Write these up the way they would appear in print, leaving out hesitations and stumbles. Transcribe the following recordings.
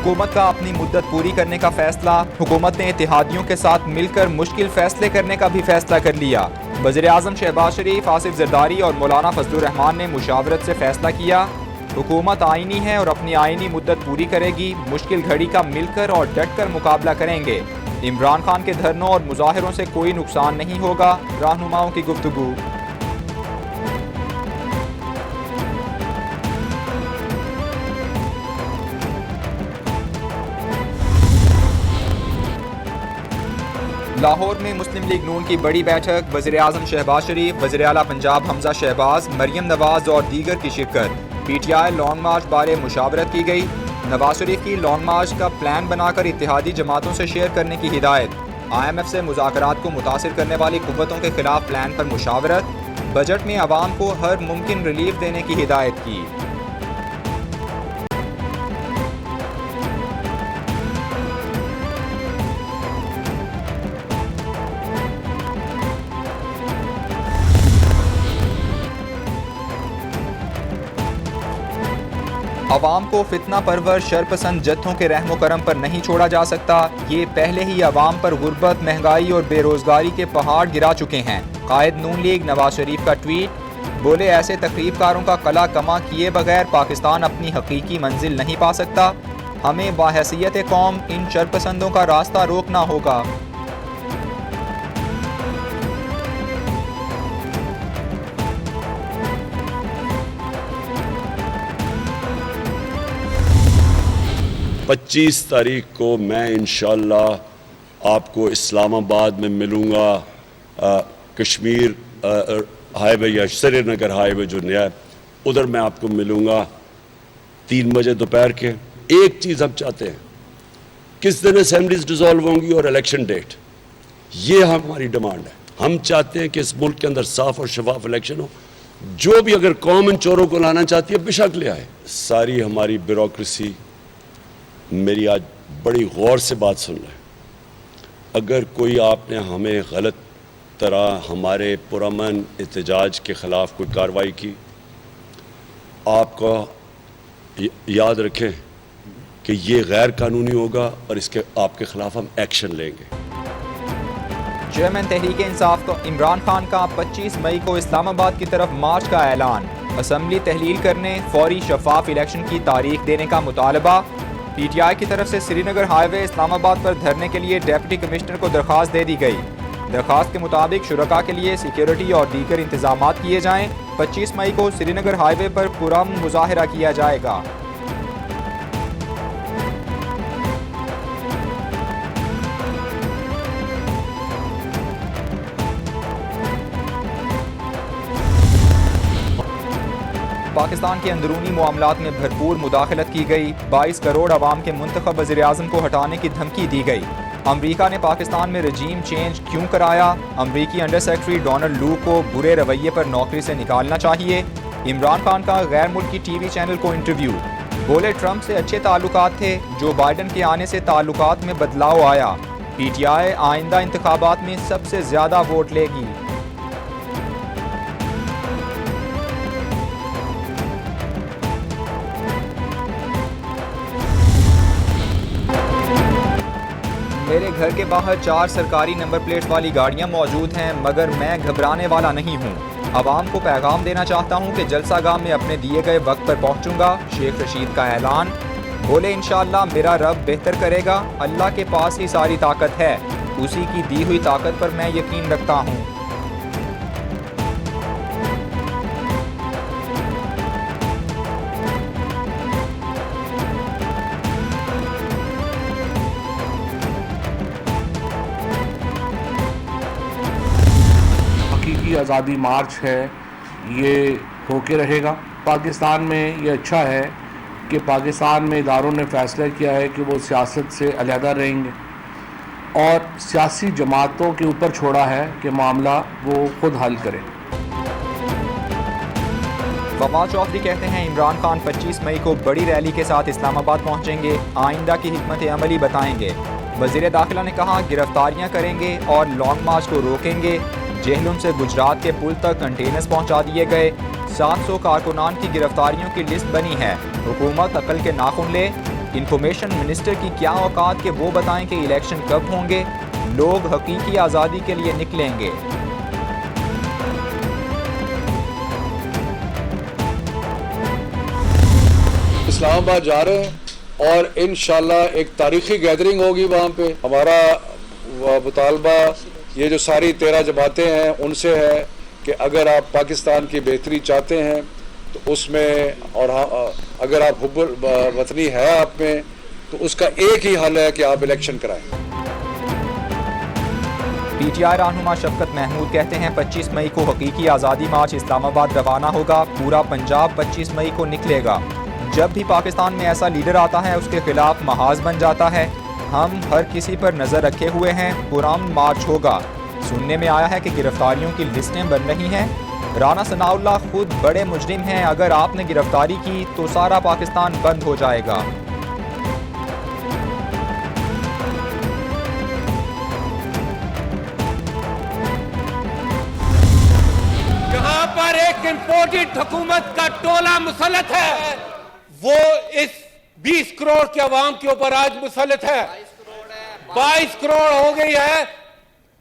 हुकूमत का अपनी मुद्दत पूरी करने का फैसला। हुकूमत ने इत्तेहादियों के साथ मिलकर मुश्किल फैसले करने का भी फैसला कर लिया। वज़ीर आज़म शहबाज शरीफ, आसिफ जरदारी और मौलाना फजलुर रहमान ने मुशावरत से फैसला किया। हुकूमत आईनी है और अपनी आईनी मुद्दत पूरी करेगी। मुश्किल घड़ी का मिलकर और डट कर मुकाबला करेंगे। इमरान खान के धरनों और मुजाहिरों से कोई नुकसान नहीं होगा। रहनुमाओं की गुफ्तगू। लाहौर में मुस्लिम लीग नून की बड़ी बैठक। वज़ीर आज़म शहबाज शरीफ, वज़ीर आला पंजाब हमजा शहबाज, मरियम नवाज और दीगर की शिरकत। PTI लॉन्ग मार्च बारे मुशावरत की गई। नवाज शरीफ की लॉन्ग मार्च का प्लान बनाकर इत्तेहादी जमातों से शेयर करने की हिदायत। IMF से मुज़ाकरात को मुतासिर करने वाली कुव्वतों के खिलाफ प्लान पर मुशावरत। बजट में आवाम को हर मुमकिन रिलीफ देने की हिदायत की। अवाम को फितना परवर शरपसंद जत्थों के रहमो करम पर नहीं छोड़ा जा सकता। ये पहले ही अवाम पर गुर्बत, महंगाई और बेरोजगारी के पहाड़ गिरा चुके हैं। कायद नून लीग नवाज शरीफ का ट्वीट। बोले, ऐसे तकरीबकारों का कला कमा किए बगैर पाकिस्तान अपनी हकीकी मंजिल नहीं पा सकता। हमें बाहैसियत कौम इन शरपसंदों का रास्ता रोकना होगा। पच्चीस तारीख को मैं इंशाअल्लाह आपको इस्लामाबाद में मिलूँगा। कश्मीर हाईवे या श्रीनगर हाईवे जो नया है उधर मैं आपको मिलूँगा 3 बजे दोपहर के। एक चीज़ हम चाहते हैं, किस दिन असेंबलीज डिसॉल्व होंगी और इलेक्शन डेट, ये हमारी डिमांड है। हम चाहते हैं कि इस मुल्क के अंदर साफ और शफाफ इलेक्शन हो। जो भी अगर कौम इन चोरों को लाना चाहती है बेशक ले आए। सारी हमारी ब्यूरोक्रेसी, मेरी आज बड़ी गौर से बात सुन रहे हैं। अगर कोई आपने हमें गलत तरह हमारे पुरअमन एहतजाज के ख़िलाफ़ कोई कार्रवाई की, आपको याद रखें कि ये गैर कानूनी होगा और इसके आपके ख़िलाफ़ हम एक्शन लेंगे। चेयरमैन तहरीक इंसाफ को इमरान खान का 25 मई को इस्लामाबाद की तरफ मार्च का ऐलान। असम्बली तहलील करने, फौरी शफाफ इलेक्शन की तारीख देने का मुतालबा। PTI की तरफ से श्रीनगर हाईवे इस्लामाबाद पर धरने के लिए डिप्टी कमिश्नर को दरख्वास्त दे दी गई। दरख्वास्त के मुताबिक शुरका के लिए सिक्योरिटी और दीगर इंतजामात किए जाएं। 25 मई को श्रीनगर हाईवे पर पुरअमन मुजाहिरा किया जाएगा। पाकिस्तान के अंदरूनी मामलात में भरपूर मुदाखलत की गई। 22 करोड़ अवाम के मुंतखब वज़ीर आज़म को हटाने की धमकी दी गई। अमरीका ने पाकिस्तान में रजीम चेंज क्यों कराया? अमरीकी अंडर सेक्रेटरी डोनाल्ड लू को बुरे रवैये पर नौकरी से निकालना चाहिए। इमरान खान का गैर मुल्की TV चैनल को इंटरव्यू। बोले, ट्रंप से अच्छे ताल्लुकात थे, जो बाइडन के आने से ताल्लुकात में बदलाव आया। PTI आइंदा इंतखाबात में सबसे ज्यादा वोट लेगी। मेरे घर के बाहर 4 सरकारी नंबर प्लेट्स वाली गाड़ियां मौजूद हैं, मगर मैं घबराने वाला नहीं हूं। अवाम को पैगाम देना चाहता हूं कि जलसागाह में अपने दिए गए वक्त पर पहुंचूंगा। शेख रशीद का ऐलान। बोले, इंशाअल्लाह मेरा रब बेहतर करेगा। अल्लाह के पास ही सारी ताकत है, उसी की दी हुई ताकत पर मैं यकीन रखता हूं। हकीकी आज़ादी मार्च है, ये होके रहेगा। पाकिस्तान में ये अच्छा है कि पाकिस्तान में इदारों ने फ़ैसला किया है कि वो सियासत से अलहदा रहेंगे और सियासी जमातों के ऊपर छोड़ा है कि मामला वो खुद हल करें। फवाद चौधरी कहते हैं, इमरान खान 25 मई को बड़ी रैली के साथ इस्लामाबाद पहुंचेंगे, आइंदा की हिकमत अमली बताएंगे। वज़ीर दाखिला ने कहा, गिरफ्तारियां करेंगे और लॉन्ग मार्च को रोकेंगे। जेहलुम से गुजरात के पुल तक कंटेनर्स पहुंचा दिए गए। 700 कारकुनान की गिरफ्तारियों की लिस्ट बनी है। हुकूमत अकल के नाखून ले। इंफॉर्मेशन मिनिस्टर की क्या औकात के वो बताएं कि इलेक्शन कब होंगे। लोग हकीकी आज़ादी के लिए निकलेंगे। इस्लामाबाद जा रहे हैं और इंशाल्लाह एक तारीखी गैदरिंग होगी वहाँ पे। हमारा मुतालबा ये जो सारी 13 जमातें हैं उनसे है कि अगर आप पाकिस्तान की बेहतरी चाहते हैं तो उसमें और अगर आप हुब्बुल वतनी है आप में तो उसका एक ही हल है कि आप इलेक्शन कराएं। पीटीआई रहनुमा शफकत महमूद कहते हैं 25 मई को हकीकी आज़ादी मार्च इस्लामाबाद रवाना होगा। पूरा पंजाब 25 मई को निकलेगा। जब भी पाकिस्तान में ऐसा लीडर आता है उसके खिलाफ महाज बन जाता है। हम हर किसी पर नजर रखे हुए हैं। पुरअमन मार्च होगा। सुनने में आया है कि गिरफ्तारियों की लिस्टें बन रही हैं। राना सनाउल्लाह खुद बड़े मुजरिम हैं। अगर आपने गिरफ्तारी की तो सारा पाकिस्तान बंद हो जाएगा। जहां पर एक इम्पोर्टेड हुकूमत का टोला मुसल्लत है वो इस 20 करोड़ के अवाम के ऊपर आज मुसल्लत है। 22 करोड़ हो गई है,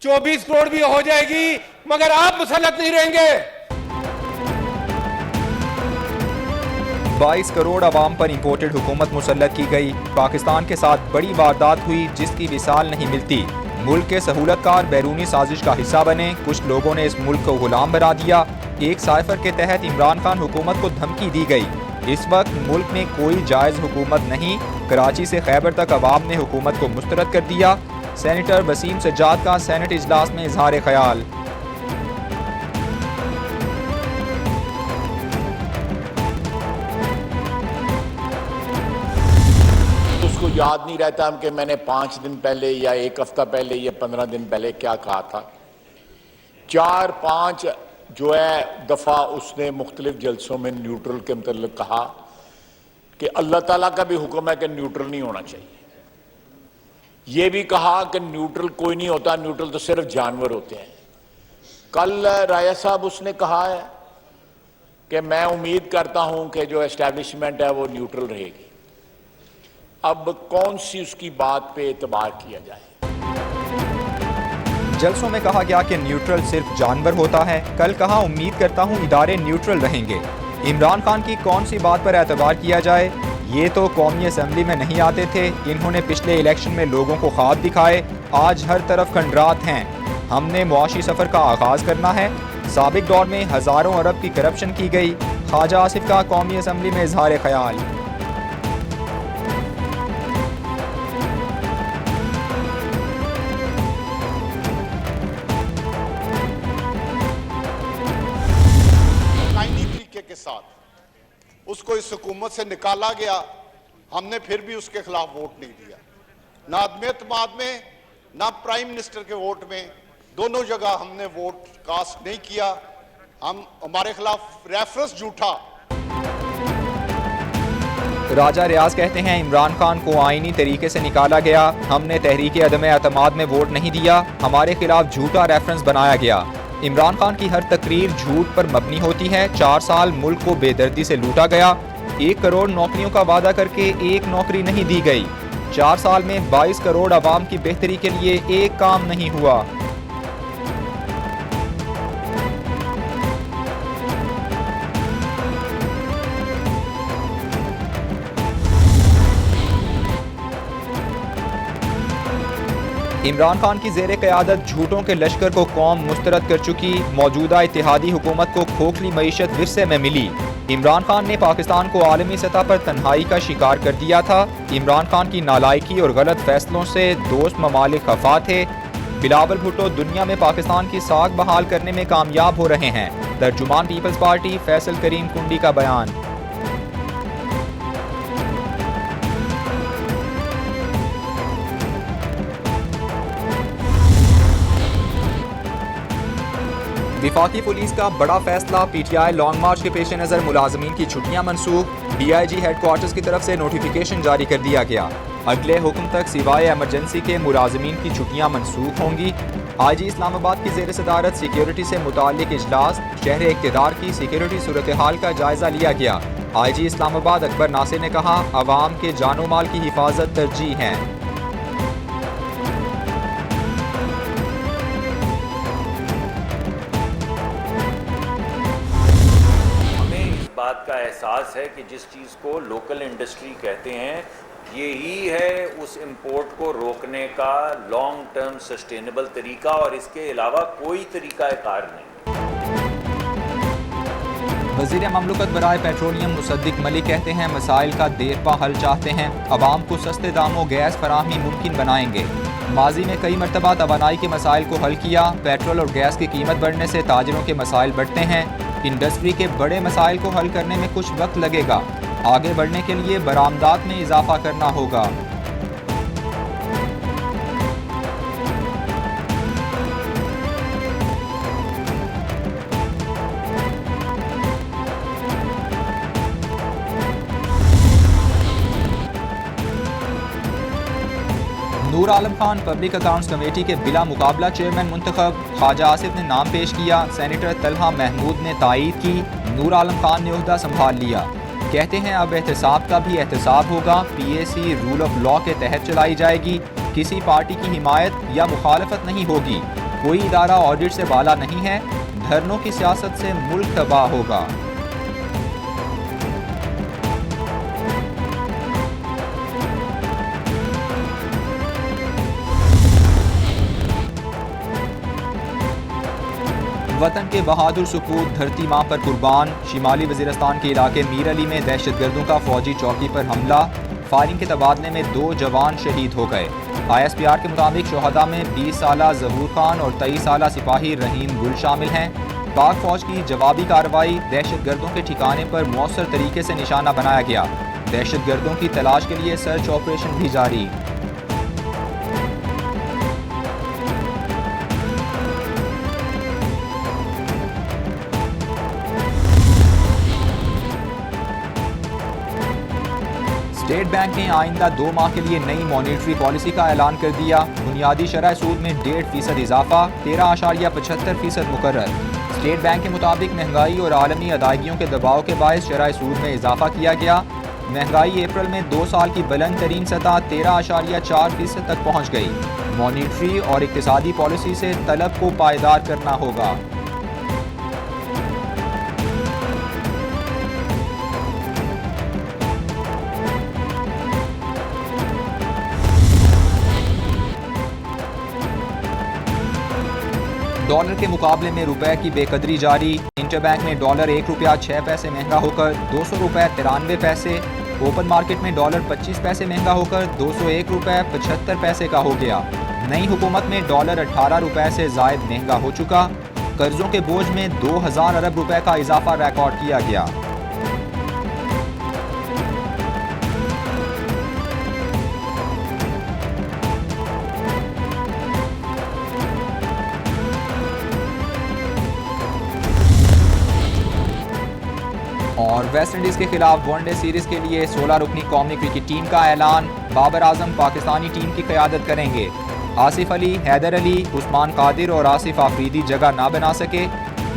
24 करोड़ भी हो जाएगी, मगर आप मुसल्लत नहीं रहेंगे। 22 करोड़ अवाम पर इंपोर्टेड हुकूमत मुसल्लत की गई। पाकिस्तान के साथ बड़ी वारदात हुई जिसकी मिसाल नहीं मिलती। मुल्क के सहूलतकार बैरूनी साजिश का हिस्सा बने। कुछ लोगों ने इस मुल्क को गुलाम बना दिया। एक साइफर के तहत इमरान खान हुकूमत को धमकी दी गई। इस वक्त मुल्क में कोई जायज़ हुकूमत नहीं। कराची से खैबर तक अवाम ने हुकूमत को मुस्तरद कर दिया। सेनेटर वसीम सज्जाद का सेनेट इजलास में इजहार ख्याल। उसको याद नहीं रहता कि मैंने 5 दिन पहले या 1 हफ्ता पहले या 15 दिन पहले क्या कहा था। 4-5 जो है दफ़ा उसने मुख्तलिफ जलसों में न्यूट्रल के मतलब कहा कि अल्लाह ताला का भी हुक्म है कि न्यूट्रल नहीं होना चाहिए। यह भी कहा कि न्यूट्रल कोई नहीं होता, न्यूट्रल तो सिर्फ जानवर होते हैं। कल राया साहब उसने कहा है कि मैं उम्मीद करता हूं कि जो एस्टैब्लिशमेंट है वो न्यूट्रल रहेगी। अब कौन सी उसकी बात पे एतबार किया जाए। जलसों में कहा गया कि न्यूट्रल सिर्फ जानवर होता है। कल कहा उम्मीद करता हूं इदारे न्यूट्रल रहेंगे। इमरान खान की कौन सी बात पर एतबार किया जाए। ये तो कौमी असम्बली में नहीं आते थे। इन्होंने पिछले इलेक्शन में लोगों को ख्वाब दिखाए। आज हर तरफ खंडरात हैं। हमने मुआशी सफर का आगाज करना है। साबिक दौर में हजारों अरब की करप्शन की गई। ख्वाजा आसिफ का कौमी असम्बली में इजहार ख्याल। के साथ उसको इस हुकूमत से निकाला गया। हमने फिर भी उसके खिलाफ वोट नहीं दिया, ना आदमी एतमाद में ना प्राइम मिनिस्टर के वोट में। दोनों जगह हमने वोट कास्ट नहीं किया। हमारे खिलाफ रेफरेंस झूठा। राजा रियाज कहते हैं इमरान खान को आईनी तरीके से निकाला गया। हमने तहरीक अदम एतमाद में वोट नहीं दिया। हमारे खिलाफ झूठा रेफरेंस बनाया गया। इमरान खान की हर तकरीर झूठ पर मबनी होती है। 4 साल मुल्क को बेदर्दी से लूटा गया। 1 करोड़ नौकरियों का वादा करके एक नौकरी नहीं दी गई। 4 साल में 22 करोड़ आवाम की बेहतरी के लिए एक काम नहीं हुआ। इमरान खान की ज़ेरे क़यादत झूठों के लश्कर को कौम मुस्तरद कर चुकी। मौजूदा इत्तेहादी हुकूमत को खोखली मईशत विरसे में मिली। इमरान खान ने पाकिस्तान को आलमी सतह पर तन्हाई का शिकार कर दिया था। इमरान खान की नालायकी और गलत फैसलों से दोस्त ममालिक खफा थे। बिलावल भुट्टो दुनिया में पाकिस्तान की साख बहाल करने में कामयाब हो रहे हैं। तर्जुमान पीपल्स पार्टी फैसल करीम कुंडी का बयान। विफाकी पुलिस का बड़ा फैसला। पीटीआई लॉन्ग मार्च के पेश नज़र मुलाजमीन की छुट्टियां मनसूख। डीआईजी हेडक्वार्टर्स की तरफ से नोटिफिकेशन जारी कर दिया गया। अगले हुक्म तक सिवाय एमरजेंसी के मुलाजमीन की छुट्टियां मनसूख होंगी। IG इस्लामाबाद की ज़ेर सदारत सिक्योरिटी से मुताल्लिक इजलास, शहर इक़्तिदार की सिक्योरिटी सूरत हाल का जायजा लिया गया। IG इस्लामाबाद अकबर नासिर ने कहा, अवाम के जानो माल की हिफाजत तरजीह है। हमें इस बात का एहसास है कि जिस चीज़ को लोकल इंडस्ट्री कहते हैं, यही है उस इंपोर्ट को रोकने का लॉन्ग टर्म सस्टेनेबल तरीका, और इसके अलावा कोई तरीका कार नहीं। वज़ीर ममलकत बराए पेट्रोलियम मुसद्दिक मलिक कहते हैं, मसाइल का देरपा हल चाहते हैं, अवाम को सस्ते दामों गैस फराहमी मुमकिन बनाएंगे। माजी में कई मरतबा तवानाई के मसाइल को हल किया, पेट्रोल और गैस की कीमत बढ़ने से ताजिरों के मसाइल बढ़ते हैं। इंडस्ट्री के बड़े मसाइल को हल करने में कुछ वक्त लगेगा, आगे बढ़ने के लिए बरामदात में इजाफा करना होगा। Noor Alam Khan public accounts committee के बिला मुकाबला चेयरमैन मुंतखब, ख्वाजा आसिफ ने नाम पेश किया, सेनेटर तलहा महमूद ने तायीद की, नूर आलम खान ने ओहदा संभाल लिया। कहते हैं अब एहतसाब का भी एहतसाब होगा, PAC रूल ऑफ लॉ के तहत चलाई जाएगी, किसी पार्टी की हिमायत या मुखालफत नहीं होगी, कोई इदारा ऑडिट से बाला नहीं है, धरनों की सियासत से मुल्क तबाह होगा। वतन के बहादुर सपूत धरती माँ पर कुर्बान, शिमाली वजीरस्तान के इलाके मीर अली में दहशतगर्दों का फौजी चौकी पर हमला, फायरिंग के तबादले में 2 जवान शहीद हो गए। ISPR के मुताबिक शोहदा में 20 साला जहूर खान और 23 साला सिपाही रहीम गुल शामिल हैं। पाक फौज की जवाबी कार्रवाई, दहशतगर्दों के ठिकाने पर मौसर तरीके से निशाना बनाया गया, दहशतगर्दों की तलाश के लिए सर्च ऑपरेशन भी जारी। स्टेट बैंक ने आइंदा 2 माह के लिए नई मॉनेटरी पॉलिसी का ऐलान कर दिया। बुनियादी शरह सूद में 1.5% इजाफा, 13.75% मुकर्रर। स्टेट बैंक के मुताबिक महंगाई और आलमी अदायगियों के दबाव के बायस शरह सूद में इजाफा किया गया। महंगाई अप्रैल में 2 साल की बुलंद तरीन सतह 13.4% तक पहुँच गई। मॉनेटरी और इक्तिसादी पॉलिसी से तलब को पायदार करना होगा। डॉलर के मुकाबले में रुपए की बेकदरी जारी। इंटरबैंक में डॉलर 1 रुपया 6 पैसे महंगा होकर 200 रुपये 93 पैसे। ओपन मार्केट में डॉलर 25 पैसे महंगा होकर 201 रुपये 75 पैसे का हो गया। नई हुकूमत में डॉलर 18 रुपये से जायद महंगा हो चुका। कर्जों के बोझ में 2000 अरब रुपए का इजाफा रिकॉर्ड किया गया। और वेस्ट इंडीज के खिलाफ वनडे सीरीज के लिए 16 रुकनी कौमी क्रिकेट टीम का ऐलान। बाबर आजम पाकिस्तानी टीम की क़यादत करेंगे। आसिफ अली, हैदर अली, उस्मान कादिर और आसिफ आफरीदी जगह ना बना सके।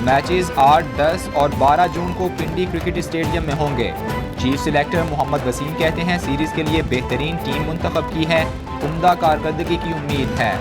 मैचेस 8, 10 और 12 जून को पिंडी क्रिकेट स्टेडियम में होंगे। चीफ सिलेक्टर मोहम्मद वसीम कहते हैं, सीरीज के लिए बेहतरीन टीम मुंतखब की है, उम्दा कारकर्दगी की उम्मीद है।